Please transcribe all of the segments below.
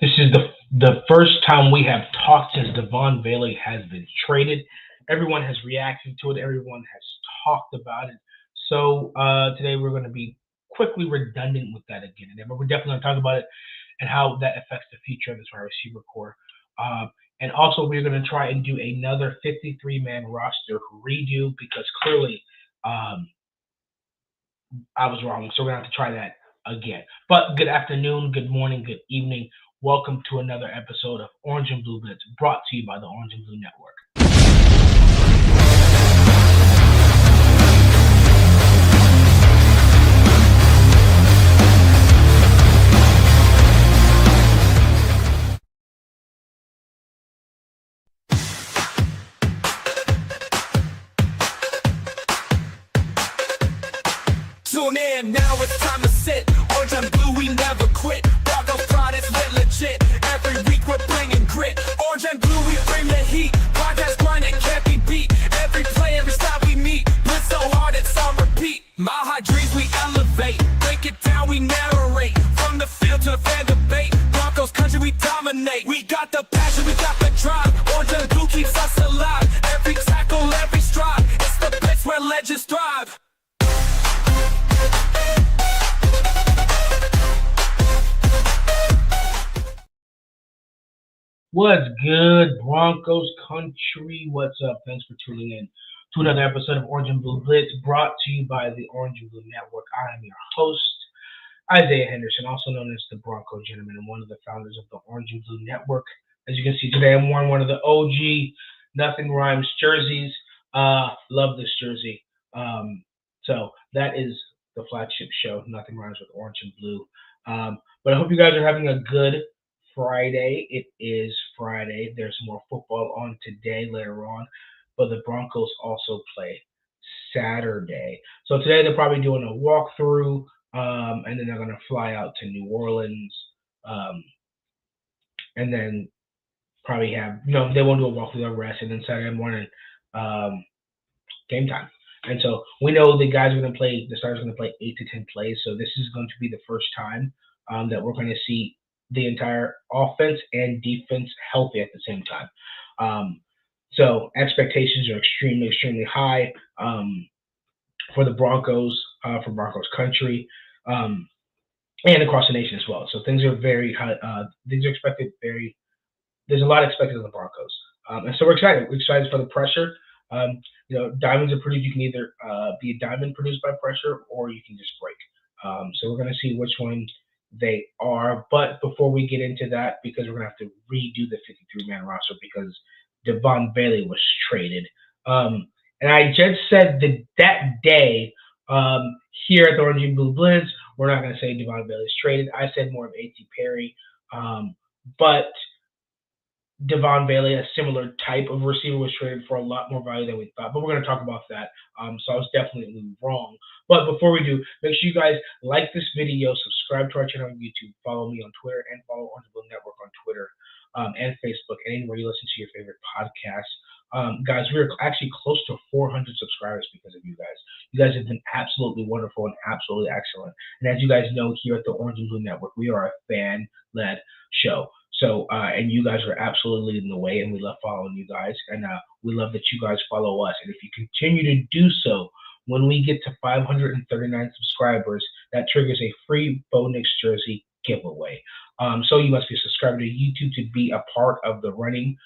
This is the first time we have talked since Devon Bailey has been traded. Everyone has reacted to it. Everyone has talked about it. So today we're going to be quickly redundant with that again, but we're definitely going to talk about it and how that affects the future of this wide receiver core. And also, we're going to try and do another 53-man roster redo because clearly I was wrong. So we're going to have to try that again. But good afternoon, good morning, good evening. Welcome to another episode of Orange and Blue Blitz, brought to you by the Orange and Blue Network. Tune in, now it's time to sit. Orange and blue, we never quit. Broncos pride is lit legit. Every week we're bringing grit. Orange and blue, we bring the heat. Podcast grind, it can't be beat. Every play, every style we meet. Blitz so hard, it's on repeat. Mile high dreams, we elevate. Break it down, we narrate. From the field to the fan debate. Broncos Country, we dominate. We got the passion, we got the drive. Orange and blue keeps us alive. Every tackle, every stride. It's the Blitz where legends thrive. What's good, Broncos Country? What's up? Thanks for tuning in to another episode of Orange and Blue Blitz, brought to you by the Orange and Blue Network. I am your host, Isaiah Henderson, also known as the Bronco Gentleman, and one of the founders of the Orange and Blue Network. As you can see today, I'm wearing one of the OG Nothing Rhymes jerseys. Love this jersey. So that is the flagship show, Nothing Rhymes with Orange and Blue. But I hope you guys are having a good Friday. It is Friday. There's more football on today later on, but the Broncos also play Saturday. So today they're probably doing a walkthrough, and then they're going to fly out to New Orleans, and then probably they won't do a walkthrough, they'll rest, and then Saturday morning, game time. And so we know the starters are going to play 8 to 10 plays, so this is going to be the first time that we're going to see the entire offense and defense healthy at the same time. So expectations are extremely, extremely high for the Broncos, for Broncos Country, and across the nation as well. So things are very high. Things are expected very. There's a lot expected of the Broncos, and so we're excited. We're excited for the pressure. Diamonds are produced. You can either be a diamond produced by pressure, or you can just break. So we're going to see which one they are. But before we get into that, because we're going to have to redo the 53-man roster because Devon Bailey was traded. And I just said that day here at the Orange and Blue Blitz, we're not going to say Devon Bailey's traded. I said more of A.T. Perry. But Devon Bailey, a similar type of receiver, was traded for a lot more value than we thought. But we're going to talk about that. So I was definitely wrong. But before we do, make sure you guys like this video, subscribe to our channel on YouTube, follow me on Twitter, and follow Orange and Blue Network on Twitter and Facebook, and anywhere you listen to your favorite podcasts. Guys, we're actually close to 400 subscribers because of you guys. You guys have been absolutely wonderful and absolutely excellent. And as you guys know, here at the Orange and Blue Network, we are a fan-led show. So, and you guys are absolutely leading the way, and we love following you guys, and we love that you guys follow us. And if you continue to do so, when we get to 539 subscribers, that triggers a free Bo Nix jersey giveaway. So you must be a subscriber to YouTube to be a part of the running.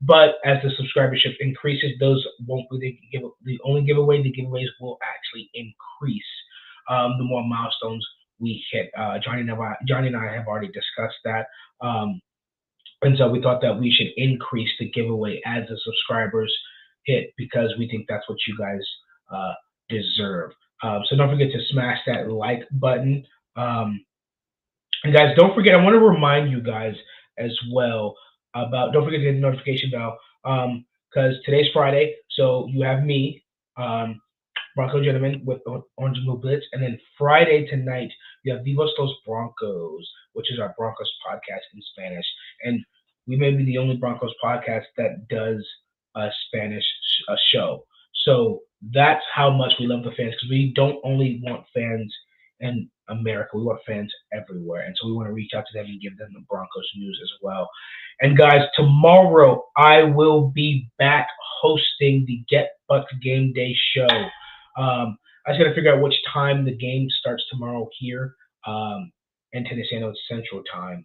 But as the subscribership increases, those won't be the only giveaway. The giveaways will actually increase the more milestones we hit. Johnny and I have already discussed that. And so we thought that we should increase the giveaway as the subscribers hit because we think that's what you guys deserve. So don't forget to smash that like button. And guys, don't forget, I want to remind you guys as well don't forget to hit the notification bell because today's Friday. So you have me, Bronco Gentleman with Orange and Blue Blitz. And then Friday tonight, you have Viva Los Broncos, which is our Broncos podcast in Spanish. And we may be the only Broncos podcast that does a Spanish show. So that's how much we love the fans, because we don't only want fans and America. We want fans everywhere, and so we want to reach out to them and give them the Broncos news as well. And guys, tomorrow I will be back hosting the Get Bucked Game Day show. I just got to figure out which time the game starts tomorrow here in Tennessee. I know it's Central Time.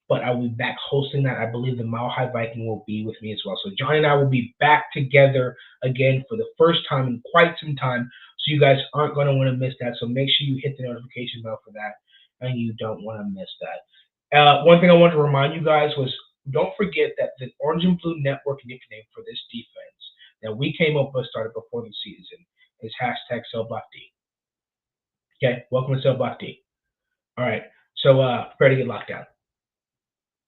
But I will be back hosting that. I believe the Mile High Viking will be with me as well. So Johnny and I will be back together again for the first time in quite some time. So you guys aren't going to want to miss that. So make sure you hit the notification bell for that, and you don't want to miss that. One thing I wanted to remind you guys was don't forget that the Orange and Blue Network nickname for this defense that we came up with started before the season is #SellBlockD. Okay, welcome to SellBlockD. All right, so prepare to get locked down.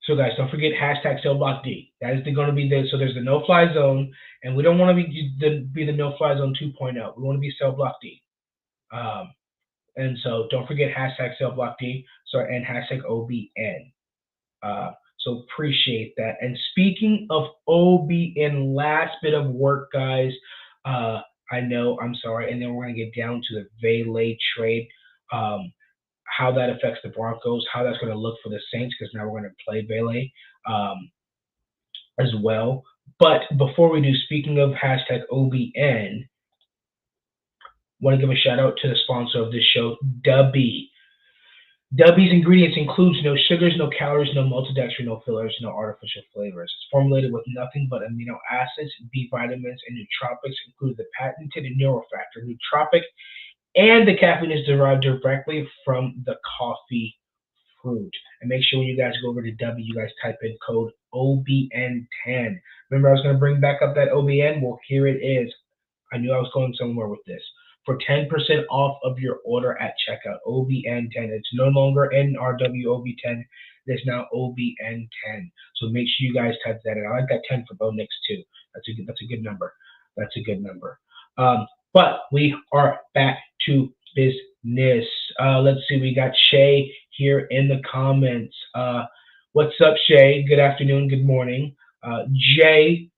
So guys, don't forget #SellBlockD. That is going to be there. So there's the no-fly zone, and we don't want to be the no-fly zone 2.0. We want to be SellBlockD. And so don't forget #SellBlockD. And #OBN. So appreciate that. And speaking of OBN, last bit of work, guys. I know, I'm sorry, and then we're going to get down to the Valet trade. How that affects the Broncos, how that's going to look for the Saints, because now we're going to play Valet as well. But before we do, speaking of #OBN, want to give a shout out to the sponsor of this show, Dubby. Dubby's ingredients includes no sugars, no calories, no maltodextrin, no fillers, no artificial flavors. It's formulated with nothing but amino acids, B vitamins, and nootropics, including the patented neurofactor nootropic, and the caffeine is derived directly from the coffee fruit. And make sure when you guys go over to W, you guys type in code OBN10. Remember, I was going to bring back up that OBN? Well, here it is. I knew I was going somewhere with this. For 10% off of your order at checkout, OBN10. It's no longer NRWOB10. It's now OBN10. So make sure you guys type that in. I like that 10 for Bo Nix too. That's a good number. That's a good number. But we are back to business. Let's see. We got Shay here in the comments. What's up, Shay? Good afternoon. Good morning. Jay,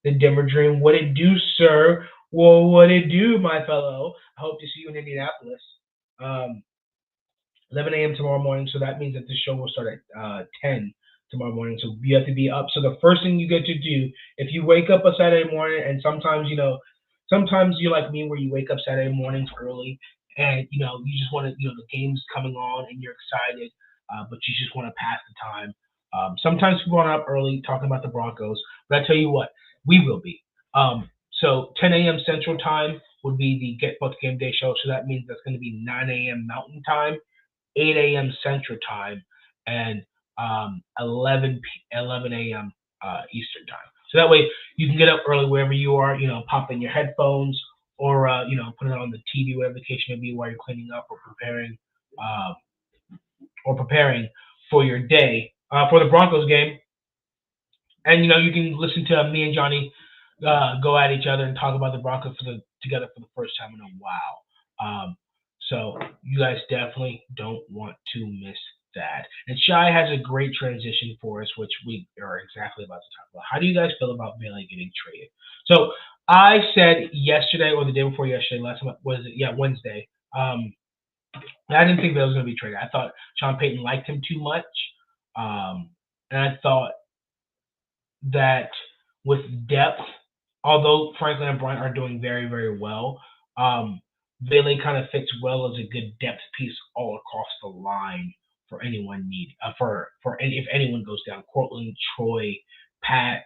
the Denver Dream. What it do, sir? Well, what it do, my fellow? I hope to see you in Indianapolis. 11 a.m. tomorrow morning. So that means that the show will start at 10 tomorrow morning. So you have to be up. So the first thing you get to do, if you wake up a Saturday morning, and sometimes, sometimes you're like me where you wake up Saturday mornings early and, you just want to, the game's coming on and you're excited, but you just want to pass the time. Sometimes people are up early talking about the Broncos, but I tell you what, we will be. So 10 a.m. Central Time would be the Get Bucked Game Day show. So that means that's going to be 9 a.m. Mountain Time, 8 a.m. Central Time, and 11 a.m. Eastern Time. So that way you can get up early wherever you are, pop in your headphones or, put it on the TV, whatever the case may be, while you're cleaning up or preparing for your day for the Broncos game. And, you can listen to me and Johnny go at each other and talk about the Broncos together for the first time in a while. So you guys definitely don't want to miss that. And Shai has a great transition for us, which we are exactly about to talk about. How do you guys feel about Bailey getting traded? So I said yesterday or the day before yesterday, Wednesday, I didn't think Bailey was going to be traded. I thought Sean Payton liked him too much. And I thought that with depth, although Franklin and Bryant are doing very, very well, Bailey kind of fits well as a good depth piece all across the line for anyone if anyone goes down. Cortland, Troy, Pat,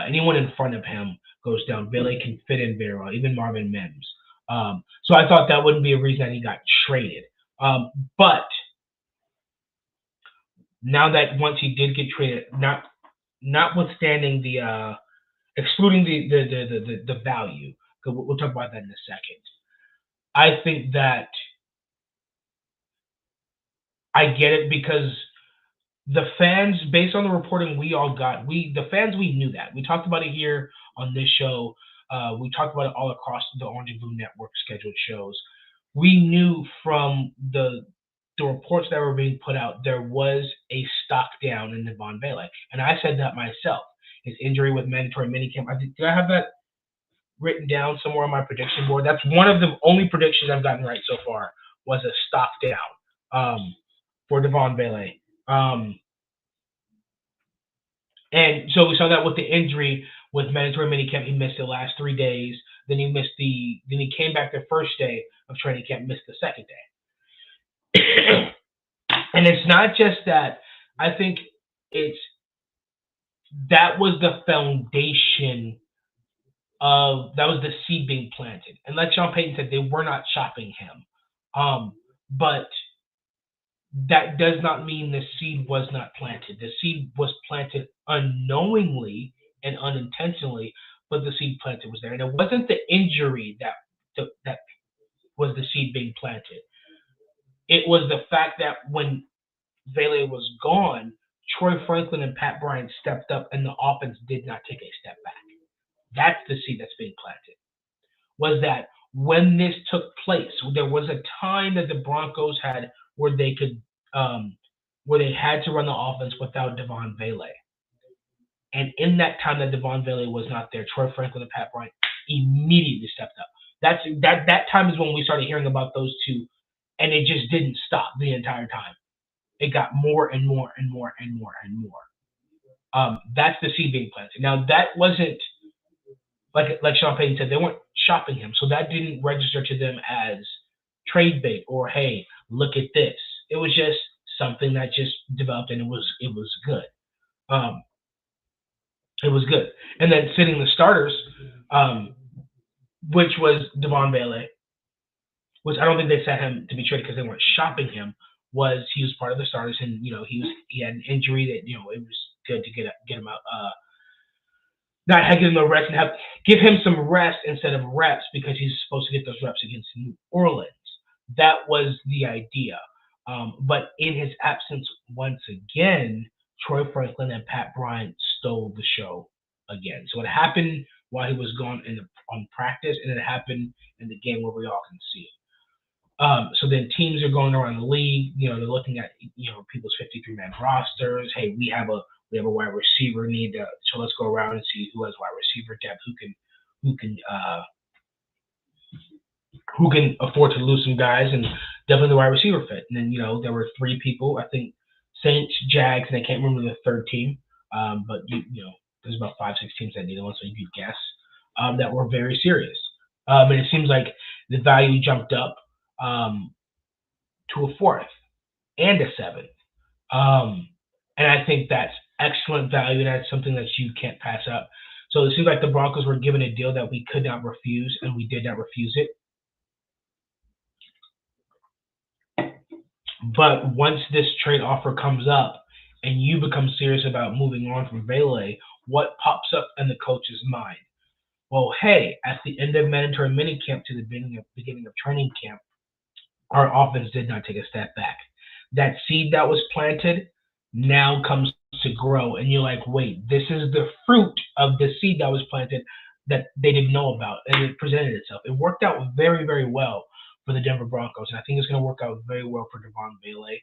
anyone in front of him goes down. Bailey can fit in very well, even Marvin Mims. So I thought that wouldn't be a reason that he got traded. But now that once he did get traded, notwithstanding the excluding the value, because we'll talk about that in a second. I think that I get it because the fans, based on the reporting we all got, we knew that. We talked about it here on this show. We talked about it all across the Orange and Blue Network scheduled shows. We knew from the reports that were being put out, there was a stock down in Devon Bailey. And I said that myself. His injury with mandatory minicamp. Did I have that written down somewhere on my prediction board? That's one of the only predictions I've gotten right so far was a stock down for Devon Bailey. And so we saw that with the injury with mandatory minicamp. He missed the last 3 days. Then he came back the first day of training camp, missed the second day. And it's not just that. I think that was the foundation that was the seed being planted. And like Sean Payton said, they were not shopping him. But that does not mean the seed was not planted. The seed was planted unknowingly and unintentionally, but the seed planted was there. And it wasn't the injury that was the seed being planted. It was the fact that when Vele was gone, Troy Franklin and Pat Bryant stepped up, and the offense did not take a step back. That's the seed that's being planted. Was that when this took place, there was a time that the Broncos had where they could, where they had to run the offense without Devon Vele. And in that time that Devon Vele was not there, Troy Franklin and Pat Bryant immediately stepped up. That time is when we started hearing about those two, and it just didn't stop the entire time. It got more and more and more and more and more. That's the seed being planted. Now that wasn't like Sean Payton said, they weren't shopping him, so that didn't register to them as trade bait or hey, look at this. It was just something that just developed, and it was good. It was good. And then sitting the starters, which was Devon Vele, which I don't think they sat him to be traded because they weren't shopping him. He was part of the starters, and he had an injury that it was good to get him out. Not give him a rest and give him some rest instead of reps because he's supposed to get those reps against New Orleans. That was the idea. But in his absence, once again, Troy Franklin and Pat Bryant stole the show again. So it happened while he was gone on practice, and it happened in the game where we all can see it. So then teams are going around the league. They're looking at people's 53-man rosters. Hey, we have a wide receiver need, so let's go around and see who has wide receiver depth, who can afford to lose some guys, and definitely the wide receiver fit. And then there were 3 people, I think Saints, Jags, and I can't remember the third team, but there's about 5-6 teams that needed one, so you could guess that were very serious. And it seems like the value jumped up to a 4th and a 7th. And I think that's excellent value. That's something that you can't pass up. So it seems like the Broncos were given a deal that we could not refuse, and we did not refuse it. But once this trade offer comes up and you become serious about moving on from Vele, what pops up in the coach's mind? Well, hey, at the end of mandatory minicamp to the beginning of training camp, our offense did not take a step back. That seed that was planted now comes to grow, and you're like, wait, this is the fruit of the seed that was planted that they didn't know about, and it presented itself. It worked out very, very well for the Denver Broncos, and I think it's going to work out very well for Devon Vele.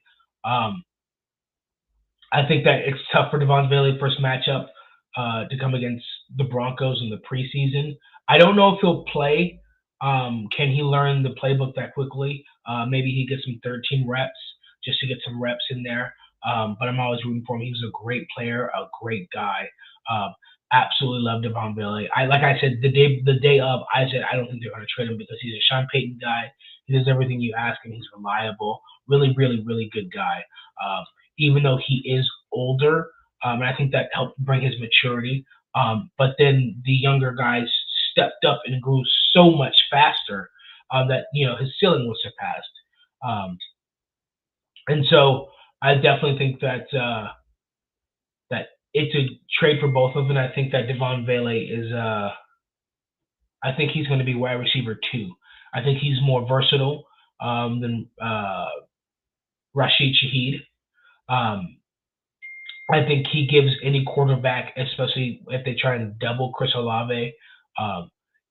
I think that it's tough for Devon Vele first matchup to come against the Broncos in the preseason. I don't know if he'll play. Can he learn the playbook that quickly? Maybe he gets some 13 reps just to get some reps in there. But I'm always rooting for him. He was a great player, a great guy. Absolutely love Devon Vele. Like I said, the day of, I said I don't think they're going to trade him because he's a Sean Payton guy. He does everything you ask him. He's reliable. Really, really, really good guy. Even though he is older, and I think that helped bring his maturity. But then the younger guys stepped up and grew so much faster that his ceiling was surpassed. And so I definitely think that that it's a trade for both of them. And I think that Devon Vele is I think he's going to be wide receiver 2. I think he's more versatile than Rashid Shaheed. I think he gives any quarterback, especially if they try and double Chris Olave,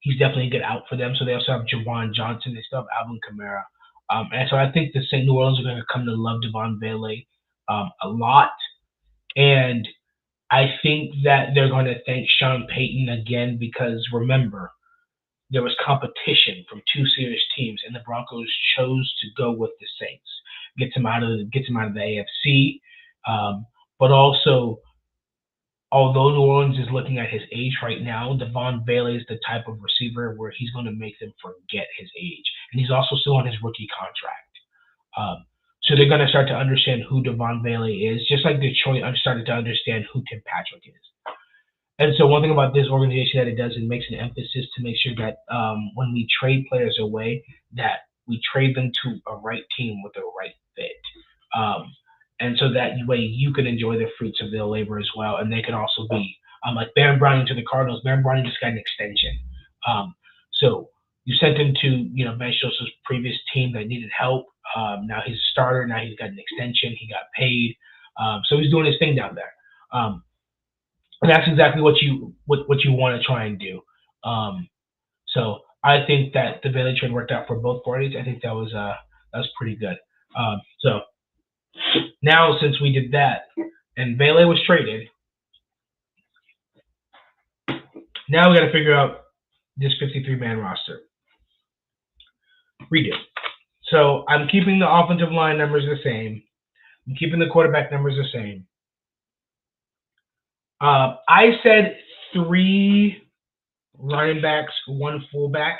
he's definitely a good out for them. So they also have Jawan Johnson. They still have Alvin Kamara. And so I think the St. New Orleans are going to come to love Devon Vele a lot. And I think that they're going to thank Sean Payton again because, remember, there was competition from two serious teams, and the Broncos chose to go with the Saints, gets him out of the AFC, but also, although New Orleans is looking at his age right now, Devon Bailey is the type of receiver where he's going to make them forget his age, and he's also still on his rookie contract. So they're going to start to understand who Devon Bailey is, just like Detroit started to understand who Tim Patrick is. And so one thing about this organization that it does, it makes an emphasis to make sure that when we trade players away, that we trade them to a right team with a right fit. And so that way you can enjoy the fruits of their labor as well. And they can also be like Baron Browning to the Cardinals. Baron Browning just got an extension. So you sent him to, Vance Joseph's previous team that needed help. Now he's a starter. Now he's got an extension. He got paid. So he's doing his thing down there. And that's exactly what you want to try and do. So I think that the Bailey trade worked out for both parties. I think that was pretty good. So now, since we did that and Bailey was traded, now we got to figure out this 53-man roster. Redo. So I'm keeping the offensive line numbers the same. I'm keeping the quarterback numbers the same. I said 3 running backs, 1 fullback,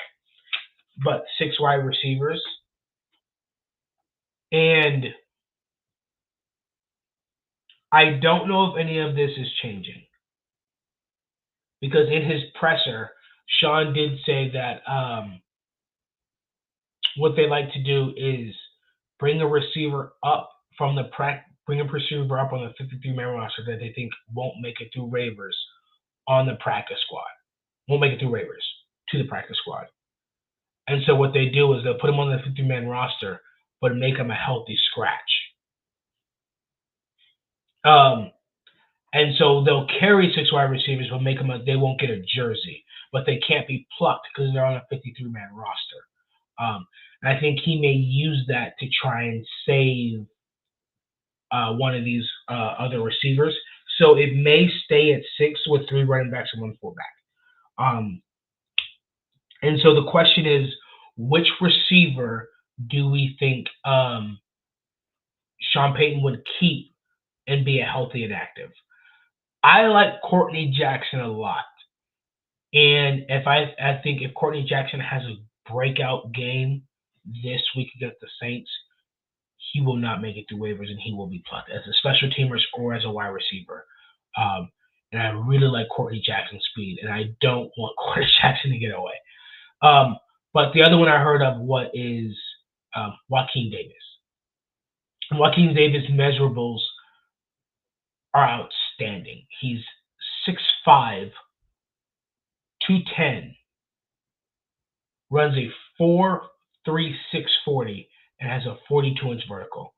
but 6 wide receivers. And I don't know if any of this is changing. Because in his presser, Sean did say that what they like to do is bring a receiver up from the bring a receiver up on the 53-man roster that they think won't make it through waivers on the practice squad. Won't make it through waivers to the practice squad. And so what they do is they'll put him on the 50-man roster, but make him a healthy scratch. And so they'll carry 6 wide receivers, but they won't get a jersey. But they can't be plucked because they're on a 53-man roster. And I think he may use that to try and save one of these other receivers. So it may stay at 6 with 3 running backs and 1 fullback. And so the question is, which receiver do we think Sean Payton would keep and be a healthy and active? I like Courtney Jackson a lot. And I think if Courtney Jackson has a breakout game this week against the Saints, he will not make it through waivers and he will be plucked as a special teamer or as a wide receiver. And I really like Courtney Jackson's speed, and I don't want Courtney Jackson to get away. But the other one I heard of is Joaquin Davis. Joaquin Davis' measurables are outstanding. He's 6'5", 210, runs a 4.36 40, and has a 42-inch vertical.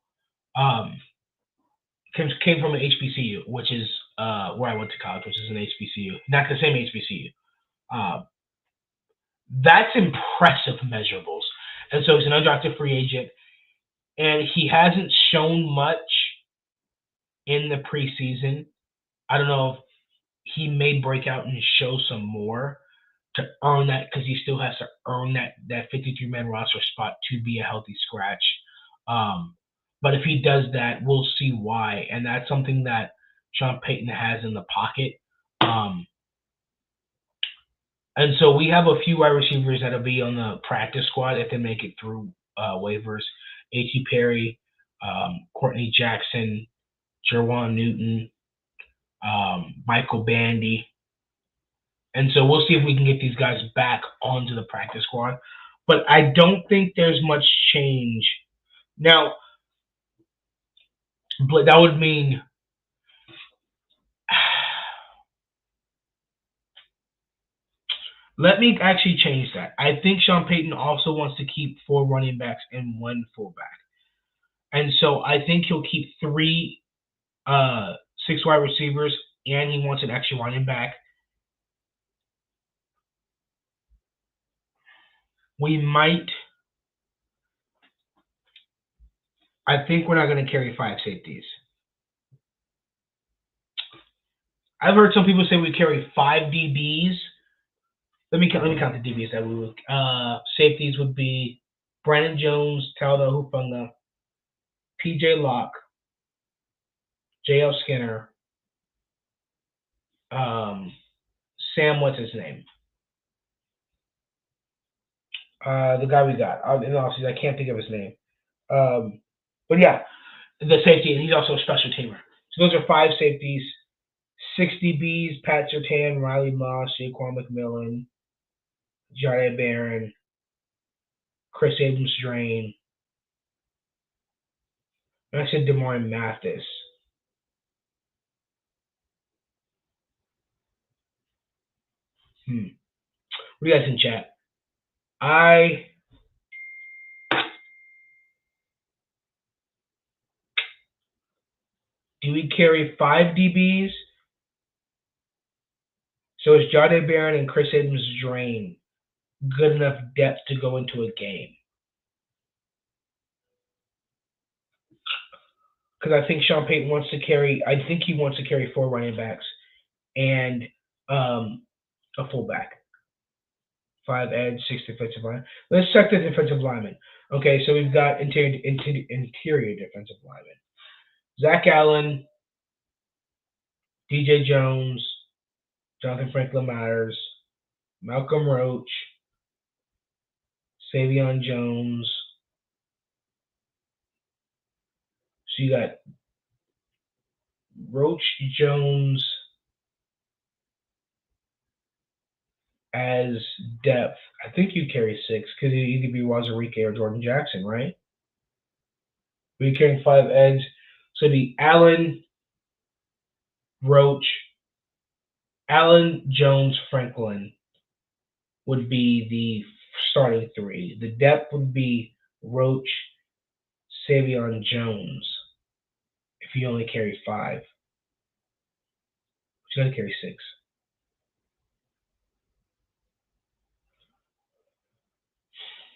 Came from an HBCU, which is where I went to college, which is an HBCU. Not the same HBCU. That's impressive measurables. And so he's an undrafted free agent, and he hasn't shown much in the preseason. I don't know if he may break out and show some more to earn that, because he still has to earn that 53-man roster spot to be a healthy scratch. But if he does that, we'll see why. And that's something that Sean Payton has in the pocket. And so we have a few wide receivers that'll be on the practice squad if they make it through waivers. A.T. Perry, Courtney Jackson, Jerwan Newton, Michael Bandy. And so we'll see if we can get these guys back onto the practice squad. But I don't think there's much change. Now, but that would mean let me actually change that. I think Sean Payton also wants to keep 4 running backs and 1 fullback. And so I think he'll keep 6 wide receivers, and he wants an extra running back. I think we're not going to carry 5 safeties. I've heard some people say we carry 5 DBs Let me count the DBs that we would. Safeties would be Brandon Jones, Talda Hufunga, P.J. Locke, J.L. Skinner, Sam, what's his name? The guy we got. In all season, I can't think of his name. But yeah, the safety, and he's also a special teamer. So those are 5 safeties. 6 DBs: Pat Surtain, Riley Moss, Saquon McMillan, Jahdae Barron, Chris Abrams-Drain. And I said Damari Mathis. What do you guys in chat? Do we carry 5 DBs? So is Jahdae Barron and Chris Abrams-Drain good enough depth to go into a game? Because I think Sean Payton wants to carry. I think he wants to carry 4 running backs and a fullback. 5 edge, 6 defensive line. Let's check the defensive linemen. Okay, so we've got interior defensive linemen. Zach Allen, DJ Jones, Jonathan Franklin Myers, Malcolm Roach, Savion Jones. So you got Roach, Jones as depth. I think you carry 6 because you could be Wazarike or Jordan Jackson, right? We're carrying 5 edge. So the Allen, Roach, Allen, Jones, Franklin would be the starting 3. The depth would be Roach, Savion Jones. If you only carry 5, you got to carry 6.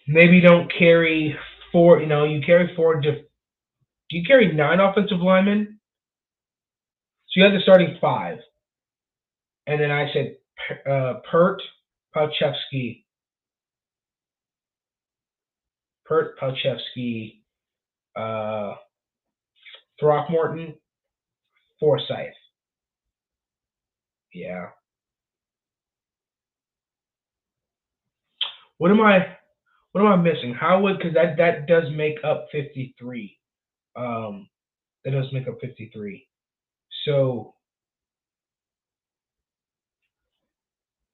Maybe don't carry 4. You carry 4. Do you carry 9 offensive linemen? So you have the starting 5. And then I said Pert, Palchevsky, Throckmorton, Forsyth. Yeah. What am I missing? Because that does make up 53. That does make up 53. So,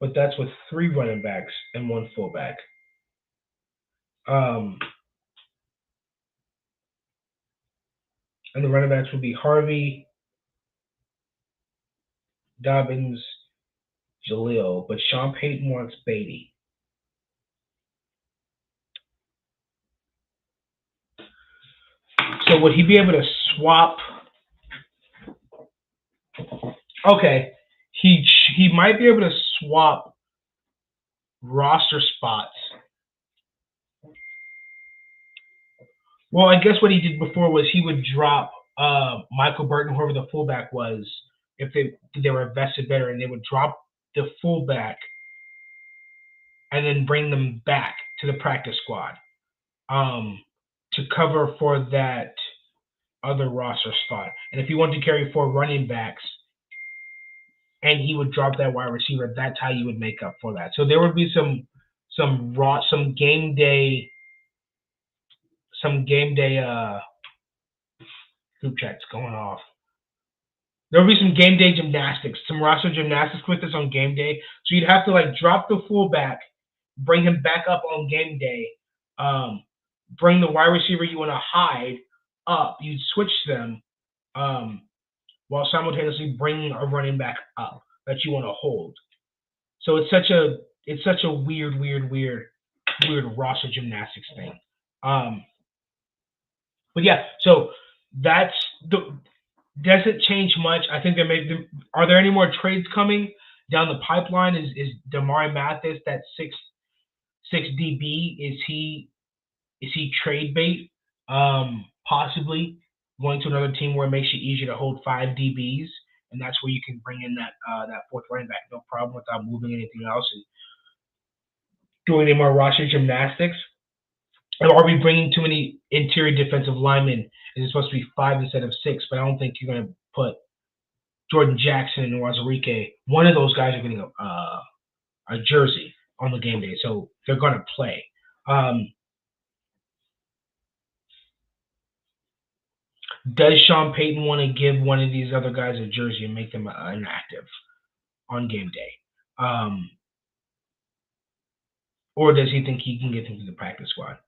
but that's with 3 running backs and 1 fullback. And the running backs would be Harvey, Dobbins, Jaleel, but Sean Payton wants Beatty. So would he be able to swap? Okay, he might be able to swap roster spots. Well, I guess what he did before was he would drop Michael Burton, whoever the fullback was, if they were invested better, and they would drop the fullback and then bring them back to the practice squad to cover for that other roster spot. And if he wanted to carry 4 running backs and he would drop that wide receiver, that's how you would make up for that. So there would be some game day group chats going off. There'll be some game day gymnastics, some roster gymnastics with us on game day. So you'd have to drop the fullback, bring him back up on game day, bring the wide receiver you want to hide up. You'd switch them while simultaneously bringing a running back up that you want to hold. So it's such a weird roster gymnastics thing. But yeah, so doesn't change much. I think are there any more trades coming down the pipeline? Is Damari Mathis that 6 DB? Is he trade bait? Possibly going to another team where it makes it easier to hold 5 DBs, and that's where you can bring in that 4th running back, no problem, without moving anything else. And doing any more roster gymnastics? And are we bringing too many interior defensive linemen? Is it supposed to be 5 instead of 6? But I don't think you're going to put Jordan Jackson and Wazirike. One of those guys are getting a jersey on the game day, so they're going to play. Does Sean Payton want to give one of these other guys a jersey and make them inactive on game day? Or does he think he can get them to the practice squad?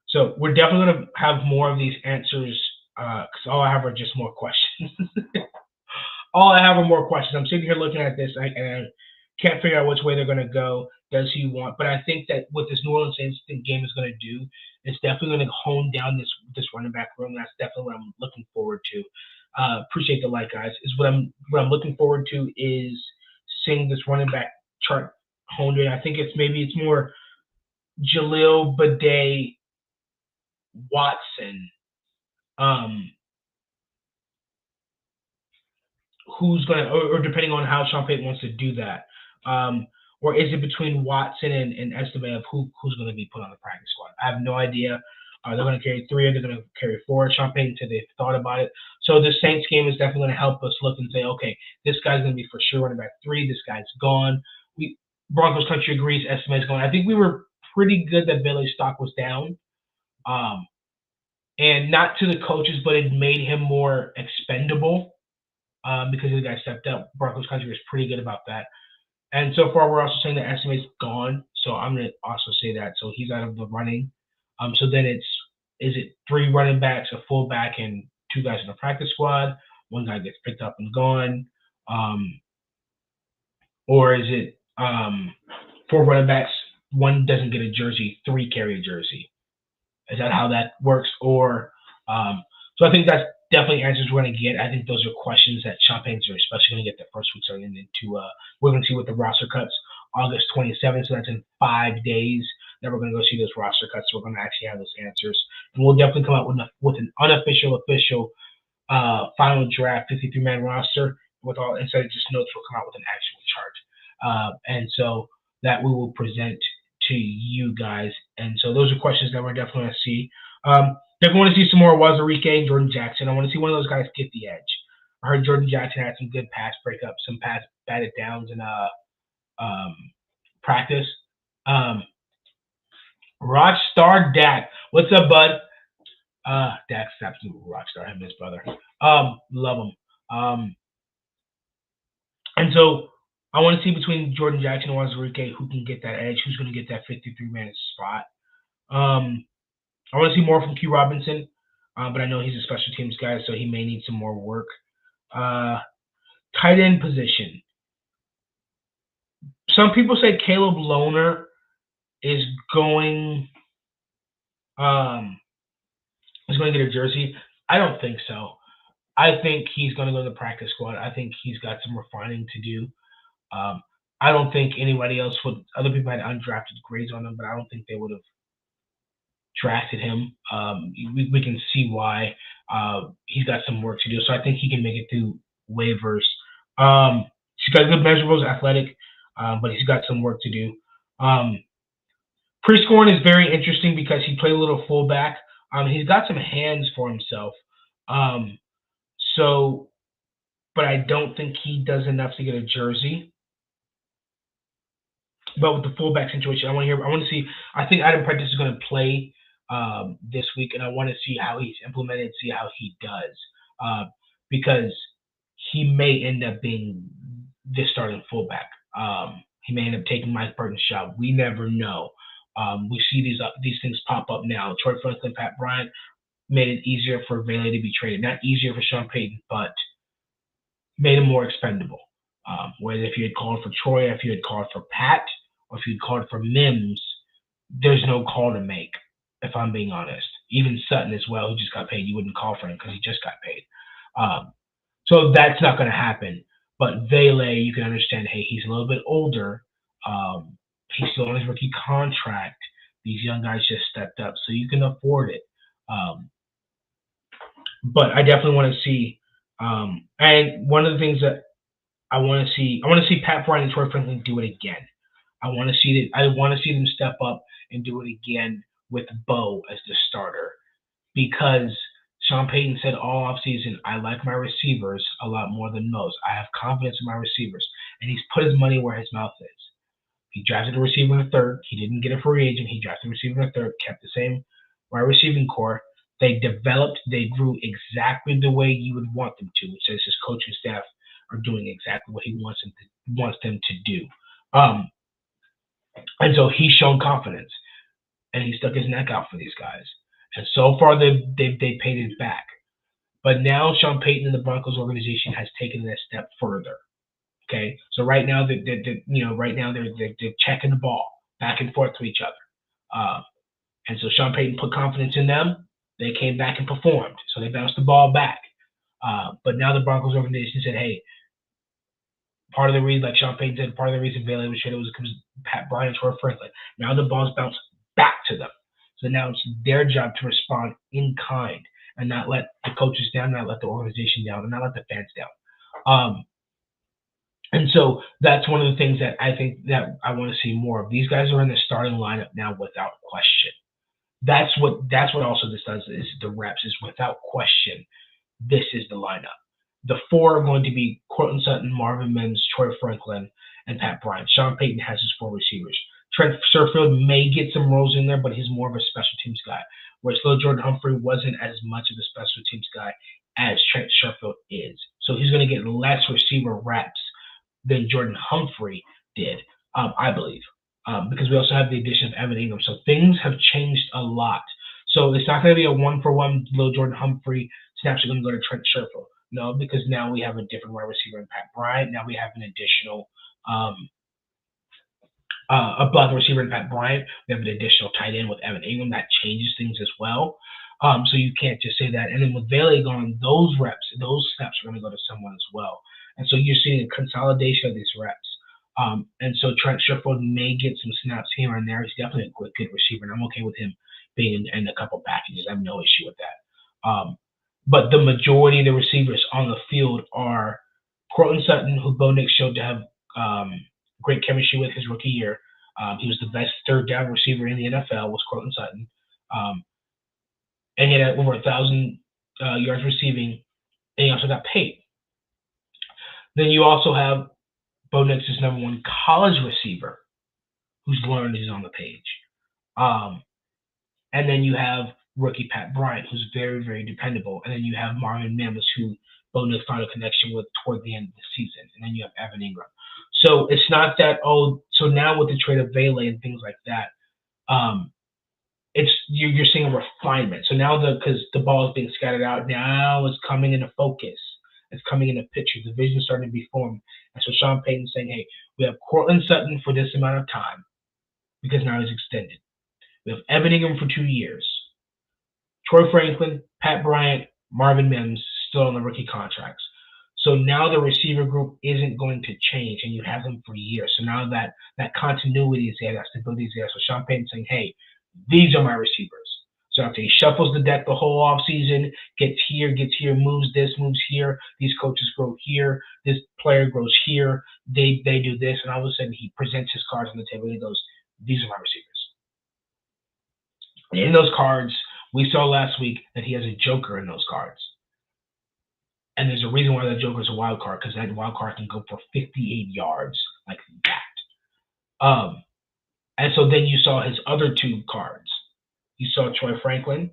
So we're definitely going to have more of these answers because all I have are just more questions. All I have are more questions. I'm sitting here looking at this and I can't figure out which way they're going to go. Does he want? But I think that what this New Orleans Saints game is going to do is definitely going to hone down this running back room. That's definitely what I'm looking forward to. Appreciate the like, guys. Is what I'm looking forward to is seeing this running back chart honed in. I think it's more Jaleel, Bidet, Watson. Who's going to, or depending on how Sean Payton wants to do that, or is it between Watson and Estime of who's going to be put on the practice squad? I have no idea. They're going to carry 3, or they're going to carry 4. Sean Payton said they've thought about it. So the Saints game is definitely going to help us look and say, okay, this guy's going to be for sure running back 3. This guy's gone. Broncos Country agrees. Estime's gone. I think we were pretty good that Bailey's stock was down. And not to the coaches, but it made him more expendable. Because the guy stepped up. Broncos Country was pretty good about that. And so far, we're also saying that Estime's gone. So I'm going to also say that. So he's out of the running. So then is it 3 running backs, a fullback, and 2 guys in the practice squad? 1 guy gets picked up and gone. Or is it 4 running backs, 1 doesn't get a jersey, 3 carry a jersey? Is that how that works? Or so I think that's definitely answers we're going to get. I think those are questions that Sean Payton's are especially going to get the first week starting into. We're going to see what the roster cuts August 27th, so that's in 5 days that we're going to go see those roster cuts. So we're going to actually have those answers. And we'll definitely come out with an official final draft 53-man roster with all, instead of just notes, we'll come out with an actual chart. And so that we will present to you guys. And so those are questions that we're definitely going to see. Definitely want to see some more Wazirike and Jordan Jackson. I want to see one of those guys get the edge. I heard Jordan Jackson had some good pass breakups, some pass batted downs in practice. Rockstar Dak. What's up, bud? Dak's absolute rockstar. I miss brother. Love him. And so I want to see between Jordan Jackson and Wazirike who can get that edge, who's going to get that 53-man spot. I want to see more from Q Robinson, but I know he's a special teams guy, so he may need some more work. Tight end position. Some people say Caleb Lohner is going to get a jersey. I don't think so. I think he's going to go to the practice squad. I think he's got some refining to do. I don't think anybody else would. Other people had undrafted grades on him, but I don't think they would have drafted him. We can see why. He's got some work to do, so I think he can make it through waivers. He's got good measurables, athletic, but he's got some work to do. Prescorn is very interesting because he played a little fullback. He's got some hands for himself. But I don't think he does enough to get a jersey. But with the fullback situation, I want to see. I think Adam Prentice is going to play this week, and I want to see how he's implemented, see how he does, because he may end up being this starting fullback. He may end up taking Mike Burton's shot. We never know. We see these things pop up now. Troy Franklin, Pat Bryant made it easier for Bailey to be traded. Not easier for Sean Payton, but made him more expendable. Whether if you had called for Troy, if you had called for Pat, or if you had called for Mims, there's no call to make, if I'm being honest. Even Sutton as well, who just got paid, you wouldn't call for him because he just got paid. So that's not going to happen. But Vele, you can understand, hey, he's a little bit older. He's still on his rookie contract. These young guys just stepped up, so you can afford it. But I definitely want to see, and one of the things that I want to see Pat Bryant and Troy Franklin do it again. I want to see them step up and do it again with Bo as the starter, because Sean Payton said all offseason, I like my receivers a lot more than most. I have confidence in my receivers, and he's put his money where his mouth is. He drafted a receiver in the third. He didn't get a free agent. He drafted a receiver in the third, kept the same wide receiving core. They developed, they grew exactly the way you would want them to, which says his coaching staff are doing exactly what he wants them to do. And so he's shown confidence, and he stuck his neck out for these guys. And so far, they paid it back. But now Sean Payton and the Broncos organization has taken it a step further. Okay, so right now they're checking the ball back and forth to each other. And so Sean Payton put confidence in them. They came back and performed. So they bounced the ball back. But now the Broncos organization said, hey, part of the reason, like Sean Payton said, part of the reason Bailey was traded was because Pat Bryant and Troy Franklin. Now the ball's bounced back to them. So now it's their job to respond in kind and not let the coaches down, not let the organization down, and not let the fans down. And so that's one of the things that I think that I want to see more of. These guys are in the starting lineup now without question. That's what also this does, is the reps, is without question, this is the lineup. The four are going to be Courtland Sutton, Marvin Mims, Troy Franklin, and Pat Bryant. Sean Payton has his four receivers. Trent Sherfield may get some roles in there, but he's more of a special teams guy. Whereas Jordan Humphrey wasn't as much of a special teams guy as Trent Sherfield is. So he's going to get less receiver reps than Jordan Humphrey did, I believe, because we also have the addition of Evan Ingram. So things have changed a lot. So it's not going to be a one-for-one Jordan Humphrey snaps are going to go to Trent Sherfield. No, because now we have a different wide receiver in Pat Bryant. Now we have an additional a block receiver in Pat Bryant. We have an additional tight end with Evan Ingram. That changes things as well. So you can't just say that. And then with Bailey gone, those reps, those snaps are going to go to someone as well. And so you're seeing a consolidation of these reps. And so Trent Sherfield may get some snaps here and there. He's definitely a good receiver, and I'm okay with him being in a couple packages. I have no issue with that. But the majority of the receivers on the field are Courtland Sutton, who Bo Nix showed to have great chemistry with his rookie year. He was the best third down receiver in the NFL, was Courtland Sutton. And he had over 1,000 yards receiving, and he also got paid. Then you also have Bo Nix's number one college receiver, who's learned is on the page. And then you have rookie Pat Bryant, who's very, very dependable. And then you have Marvin Mims, who Bo Nix found a connection with toward the end of the season. And then you have Evan Ingram. So it's not that, so now with the trade of Bailey and things like that, you're seeing a refinement. So now because the ball is being scattered out, now it's coming into focus. It's coming into picture. The vision is starting to be formed. And so Sean Payton's saying, hey, we have Courtland Sutton for this amount of time because now he's extended. We have Evan Ingram for 2 years. Troy Franklin, Pat Bryant, Marvin Mims still on the rookie contracts. So now the receiver group isn't going to change, and you have them for years. So now that continuity is there, that stability is there. So Sean Payton's saying, hey, these are my receivers. So after he shuffles the deck the whole offseason, gets here, moves this, moves here, these coaches grow here, this player grows here, they do this, and all of a sudden he presents his cards on the table and he goes, these are my receivers. And in those cards, we saw last week that he has a joker in those cards. And there's a reason why that joker is a wild card, because that wild card can go for 58 yards like that. And so then you saw his other two cards. You saw Troy Franklin,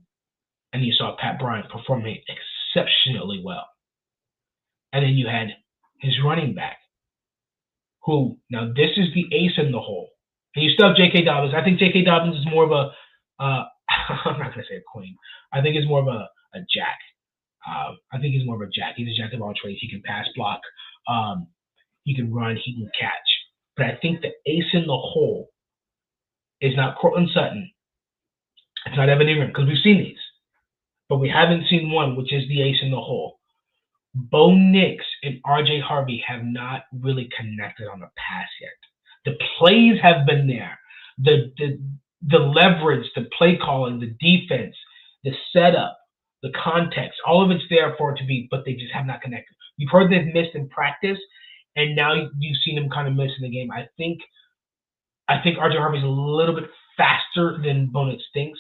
and you saw Pat Bryant performing exceptionally well. And then you had his running back, who, now this is the ace in the hole. And you still have J.K. Dobbins. I think J.K. Dobbins is more of a, I'm not going to say a queen. I think he's more of a jack. I think he's more of a jack. He's a jack of all trades. He can pass block. He can run. He can catch. But I think the ace in the hole is not Courtland Sutton. It's not Evan Ingram, because we've seen these. But we haven't seen one, which is the ace in the hole. Bo Nix and R.J. Harvey have not really connected on the pass yet. The plays have been there. The leverage, the play calling, the defense, the setup, the context, all of it's there for it to be, but they just have not connected. You've heard they've missed in practice, and now you've seen them kind of miss in the game. I think I think RJ Harvey's a little bit faster than Bonnet thinks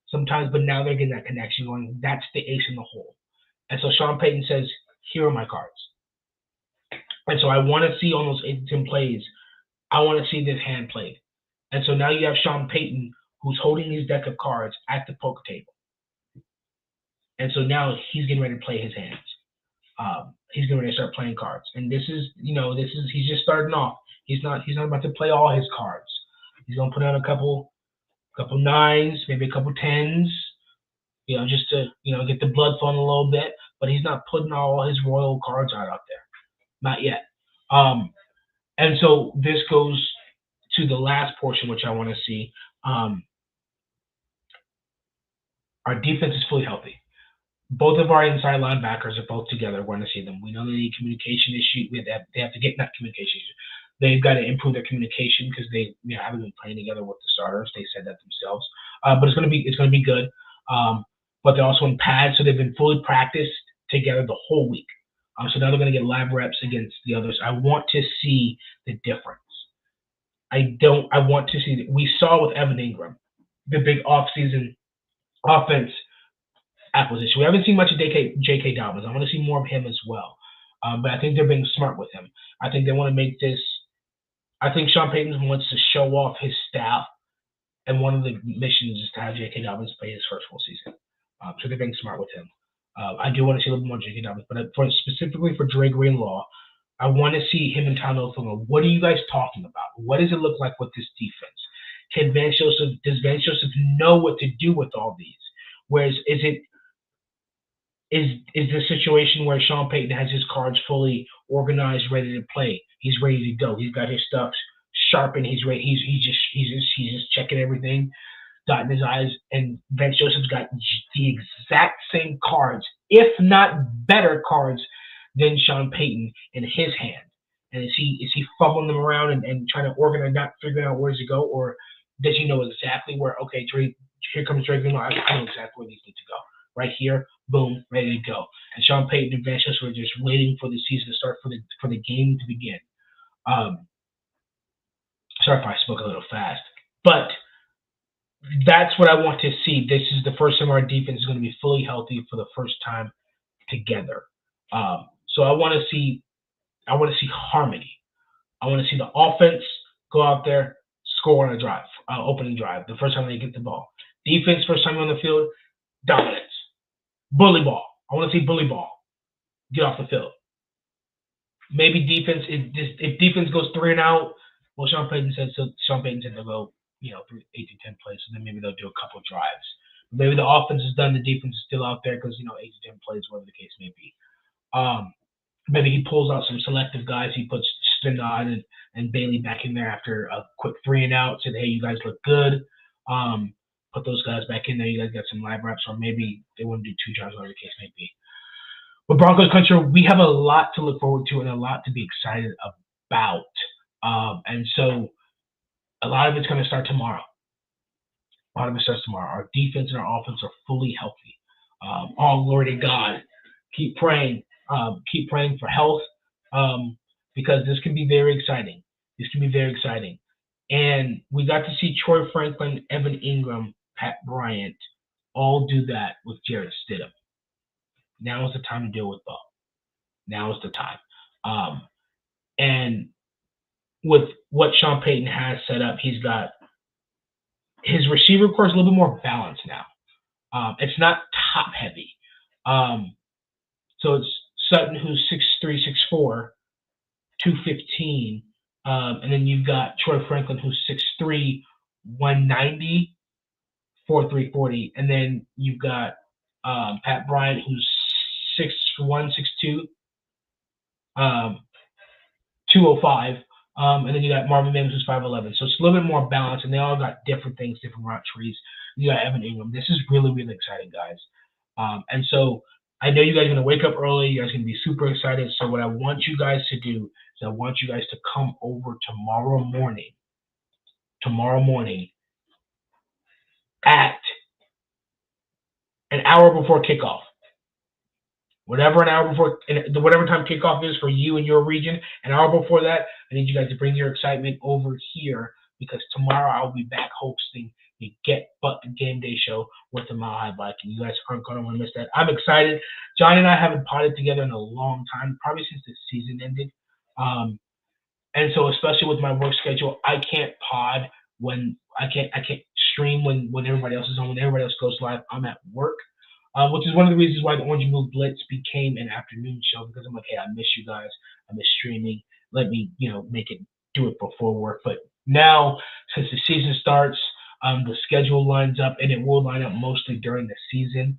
sometimes, but now they're getting that connection going. That's the ace in the hole. And so Sean Payton says, here are my cards. And so I want to see on those 8 to 10 plays, I want to see this hand played. And so now you have Sean Payton who's holding his deck of cards at the poker table. And so now he's getting ready to play his hands. He's getting ready to start playing cards. And this is he's just starting off. He's not about to play all his cards. He's gonna put out a couple nines, maybe a couple tens, just to get the blood flowing a little bit. But he's not putting all his royal cards out there, not yet. And so this goes to the last portion, which I want to see. Our defense is fully healthy. Both of our inside linebackers are both together. We're going to see them. We know they need communication issues. They have to get that communication issue. They've got to improve their communication because they haven't been playing together with the starters. They said that themselves. But it's going to be good. But they're also in pads, so they've been fully practiced together the whole week. So now they're going to get live reps against the others. I want to see the difference. I want to see. We saw with Evan Ingram, the big offseason offense acquisition. We haven't seen much of J.K. Dobbins. I want to see more of him as well. But I think they're being smart with him. I think they want to make this. I think Sean Payton wants to show off his staff, and one of the missions is to have J.K. Dobbins play his first full season. So they're being smart with him. I do want to see a little more J.K. Dobbins, but specifically for Dre Greenlaw, I want to see him and Tom Elfling. What are you guys talking about? What does it look like with this defense? Does Vance Joseph know what to do with all these? Whereas is the situation where Sean Payton has his cards fully organized, ready to play? He's ready to go. He's got his stuff sharpened. He's ready. He's just checking everything, dotting his I's. And Vance Joseph's got the exact same cards, if not better cards, than Sean Payton in his hand. And is he fumbling them around and trying to organize, not figuring out where to go, or does he know exactly where? Okay, here comes Dre Greenlaw. I know exactly where these need to go. Right here, boom, ready to go. And Sean Payton and Vance Joseph were just waiting for the season to start, for the game to begin. Sorry if I spoke a little fast, but that's what I want to see. This is the first time our defense is going to be fully healthy for the first time together. So I want to see harmony. I want to see the offense go out there, score on a drive, opening drive, the first time they get the ball. Defense, first time on the field, dominance. Bully ball. I want to see bully ball. Get off the field. Maybe defense. If defense goes 3 and out, well, Sean Payton said they'll go 8 to 10 plays. So then maybe they'll do a couple of drives. Maybe the offense is done. The defense is still out there because 8 to 10 plays, whatever the case may be. Maybe he pulls out some selective guys. He puts Stendon and Bailey back in there after a quick 3 and out. Said, hey, you guys look good. Put those guys back in there. You guys got some live reps, or maybe they want to do 2 drives, whatever the case may be. But Broncos Country, we have a lot to look forward to and a lot to be excited about. And so a lot of it's going to start tomorrow. A lot of it starts tomorrow. Our defense and our offense are fully healthy. All glory to God. Keep praying. Keep praying for health because this can be very exciting. And we got to see Troy Franklin, Evan Ingram, Pat Bryant all do that with Jarrett Stidham. Now is the time to deal with Bo. Now is the time. And with what Sean Payton has set up, he's got his receiver core is a little bit more balanced now. It's not top heavy. So it's Sutton, who's 6'3", 6'4", 215. And then you've got Troy Franklin, who's 6'3", 190, 4'3", 40. And then you've got Pat Bryant, who's 6'1", 6'2", 205. And then you got Marvin Mims, who's 5'11". So it's a little bit more balanced, and they all got different things, different route trees. You got Evan Ingram. This is really, really exciting, guys. And so I know you guys are going to wake up early. You guys are going to be super excited. So what I want you guys to do is I want you guys to come over tomorrow morning at an hour before kickoff. Whatever an hour before, whatever time kickoff is for you in your region, an hour before that, I need you guys to bring your excitement over here because tomorrow I'll be back hosting the Get Buck Game Day show with the Mile High Viking. You guys aren't going to want to miss that. I'm excited. Johnny and I haven't potted together in a long time, probably since the season ended. And so, especially with my work schedule, I can't pod when I can't stream when everybody else is on. When everybody else goes live, I'm at work. Which is one of the reasons why the Orange and Blue Blitz became an afternoon show, because I'm like, hey, I miss you guys. I miss streaming. Let me, do it before work. But now, since the season starts, the schedule lines up, and it will line up mostly during the season.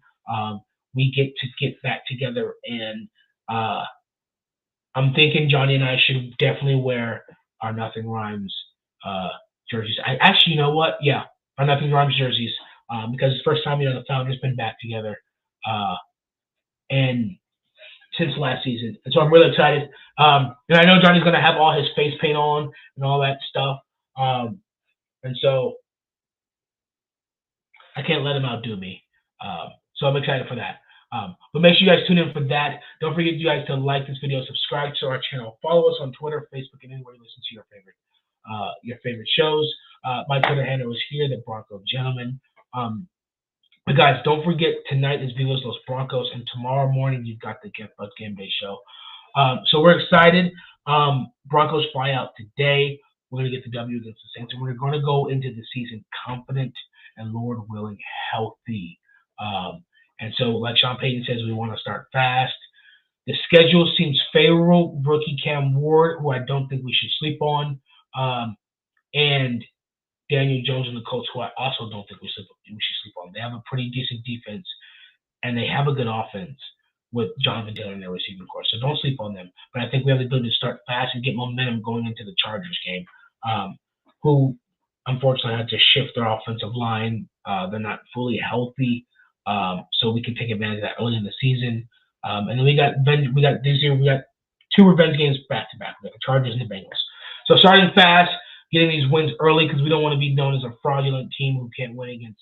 We get to get back together, and I'm thinking Johnny and I should definitely wear our Nothing Rhymes jerseys. Actually, you know what? Yeah, our Nothing Rhymes jerseys, because it's the first time, the founder's been back together. And since last season, and so I'm really excited. And I know Johnny's gonna have all his face paint on and all that stuff. And so I can't let him outdo me. So I'm excited for that. But make sure you guys tune in for that. Don't forget, you guys, to like this video, subscribe to our channel, follow us on Twitter, Facebook, and anywhere you listen to your favorite shows. My Twitter handle is here, the Bronco Gentleman. But guys, don't forget, tonight is Viva's Los Broncos, and tomorrow morning you've got the Get Buck Game Day show. So we're excited. Broncos fly out today. We're going to get the W against the Saints, and we're going to go into the season confident and, Lord willing, healthy. And so, like Sean Payton says, we want to start fast. The schedule seems favorable. Rookie Cam Ward, who I don't think we should sleep on, and Daniel Jones and the Colts, who I also don't think we should sleep on. They have a pretty decent defense, and they have a good offense with Jonathan Taylor in their receiving corps. So don't sleep on them. But I think we have the ability to start fast and get momentum going into the Chargers game, who unfortunately had to shift their offensive line. They're not fully healthy, so we can take advantage of that early in the season. And then we got this year, we got 2 revenge games back to back. We got the Chargers and the Bengals. So starting fast, getting these wins early, because we don't want to be known as a fraudulent team who can't win against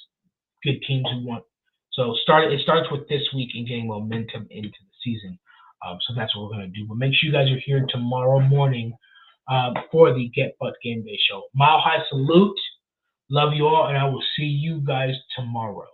good teams who want. So it starts with this week and getting momentum into the season. So that's what we're going to do. But make sure you guys are here tomorrow morning for the Get Butt Game Day show. Mile High salute. Love you all, and I will see you guys tomorrow.